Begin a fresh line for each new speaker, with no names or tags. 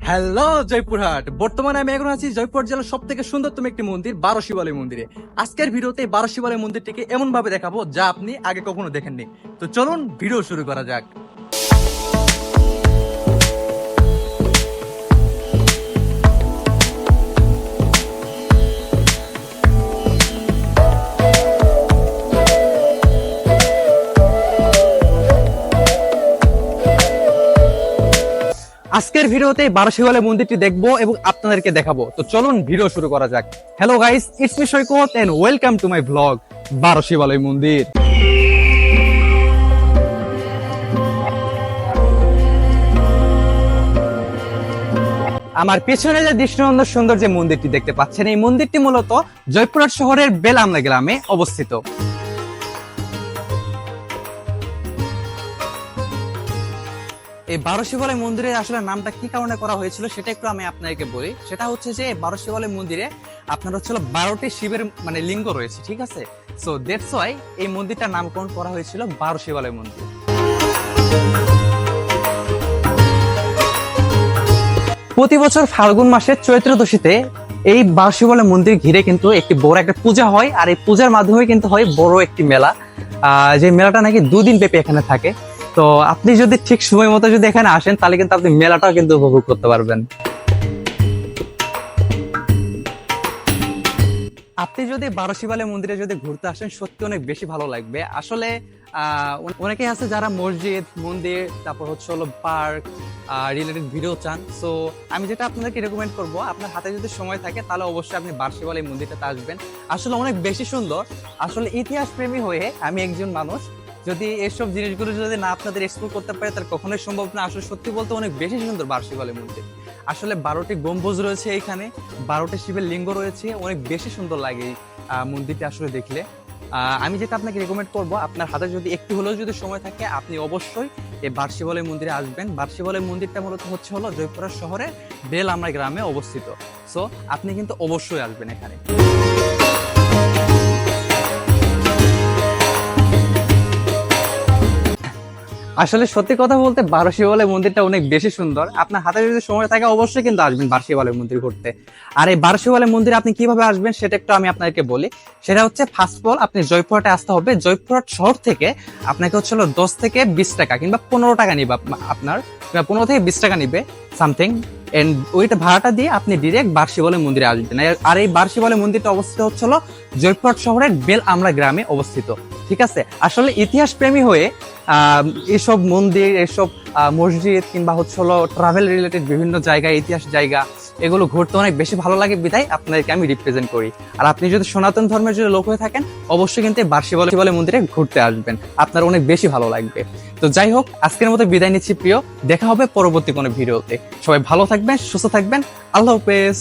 Hello Joypurhat. বর্তমানে আমি এখন আছি জয়পুরহাট জেলার সব থেকে সুন্দরতম একটি মন্দির বারোশিবালয় মন্দিরে। আজকের ভিডিওতে বারোশিবালয় মন্দিরটিকে এমন ভাবে দেখাবো যা আপনি আগে কখনো দেখেননি। তো চলুন ভিডিও শুরু করা যাক। আজকের ভিডিওতে বারোশিবালয় মন্দিরটি দেখবো এবং আপনাদেরকে দেখাবো। তো চলুন ভিডিও শুরু করা যাক। Hello guys, it's me Saikat and welcome to my blog Baroshibalay মন্দির। আমার পেছনে যে দৃষ্টিনন্দন সুন্দর যে মন্দিরটি দেখতে পাচ্ছেন, এই মন্দিরটি মূলত জয়পুরহাট শহরের বেলামলা গ্রামে অবস্থিত। এই বারোশিবালয় মন্দিরের আসলে নামটা কি কারণে করা হয়েছিল সেটা একটু আমি আপনাদেরকে বলি। সেটা হচ্ছে যে বারোশিবালয় মন্দিরে আপনার হচ্ছে 12টি শিবের লিঙ্গ রয়েছে, ঠিক আছে। সো দ্যাটস ওয়াই এই মন্দিরটার নামকরণ করা হয়েছিল বারোশিবালয় মন্দির। প্রতি বছর ফাল্গুন মাসের চৈত্রদশীতে এই বারোশিবালয় মন্দির ঘিরে কিন্তু একটি বড় একটা পূজা হয়, আর এই পূজার মাধ্যমে কিন্তু হয় বড় একটি মেলা। যে মেলাটা নাকি 2 দিন ব্যাপী এখানে থাকে। তো আপনি যদি ঠিক সময় মতো যদি এখানে আসেন তাহলে কিন্তু আপনি মেলাটাও কিন্তু উপভোগ করতে পারবেন। আপনি যদি বারোশিবালয় মন্দিরে যদি ঘুরতে আসেন সত্যি অনেক বেশি ভালো লাগবে। আসলে অনেকেই আছে যারা মসজিদ, মন্দির, তারপর হচ্ছে পার্ক রিলেটেড ভিডিও চান। সো আমি যেটা আপনাদেরকে রেকমেন্ড করবো, আপনার হাতে যদি সময় থাকে তাহলে অবশ্যই আপনি বারোশিবালয় মন্দিরটাতে আসবেন। আসলে অনেক বেশি সুন্দর। আসলে ইতিহাস প্রেমী হয়ে আমি একজন মানুষ, যদি এসব জিনিসগুলো যদি না আপনাদের এক্সপ্লোর করতে পারে তাহলে কখনোই সম্ভব না। আসলে সত্যি বলতে অনেক বেশি সুন্দর বারোশিবালয় মন্দির। আসলে 12টি গম্বুজ রয়েছে এখানে, 12টি শিবের লিঙ্গ রয়েছে, অনেক বেশি সুন্দর লাগে এই মন্দিরটি আসলে দেখলে। আমি যেটা আপনাকে রেকমেন্ড করবো, আপনার হাতে যদি একটু হলেও যদি সময় থাকে আপনি অবশ্যই এই বারোশিবালয় মন্দিরে আসবেন। বারোশিবালয় মন্দিরটা মূলত হচ্ছে জয়পুরহাট শহরের বেলামলা গ্রামে অবস্থিত। সো আপনি কিন্তু অবশ্যই আসবেন এখানে। আসলে সত্যি কথা বলতে বারোশিবালয় মন্দিরটা অনেক বেশি সুন্দর। আপনার হাতে যদি সময় থাকে অবশ্যই কিন্তু আসবেন বারোশিবালয় মন্দির ঘুরতে। আর এই বারোশিবালয় মন্দিরে আপনি কিভাবে আসবেন সেটা একটু আমি আপনাকে বলি। সেটা হচ্ছে ফার্স্ট অফ অল আপনি জয়পুরহাটে আসতে হবে। জয়পুরহাট শহর থেকে আপনাকে হচ্ছে 10 থেকে 20 টাকা কিংবা 15 টাকা নিবে, আপনার 15 থেকে 20 টাকা নিবে সামথিং। এন্ড ওইটা ভাড়াটা দিয়ে আপনি ডিরেক্ট বারোশিবালয় মন্দিরে আসবেন। আর এই বারোশিবালয় মন্দিরটা অবস্থিত হচ্ছে জয়পুরহাট শহরের বেলামলা গ্রামে অবস্থিত, ঠিক আছে। আসলে ইতিহাস প্রেমী হয়ে এসব মন্দির, এসব মসজিদ কিংবা ট্রাভেল রিলেটেড বিভিন্ন জায়গা, ইতিহাস জায়গা, এগুলো ঘুরতে অনেক বেশি ভালো লাগে বিধায় আপনাদেরকে আমি রিপ্রেজেন্ট করি। আর আপনি যদি সনাতন ধর্মের যদি লোক হয়ে থাকেন অবশ্যই কিন্তু বারোশিবালয় মন্দিরে ঘুরতে আসবেন, আপনার অনেক বেশি ভালো লাগবে। তো যাই হোক, আজকের মতো বিদায় নিচ্ছি প্রিয়। দেখা হবে পরবর্তী কোনো ভিডিওতে। সবাই ভালো থাকবেন, সুস্থ থাকবেন। আল্লাহ হাফেজ।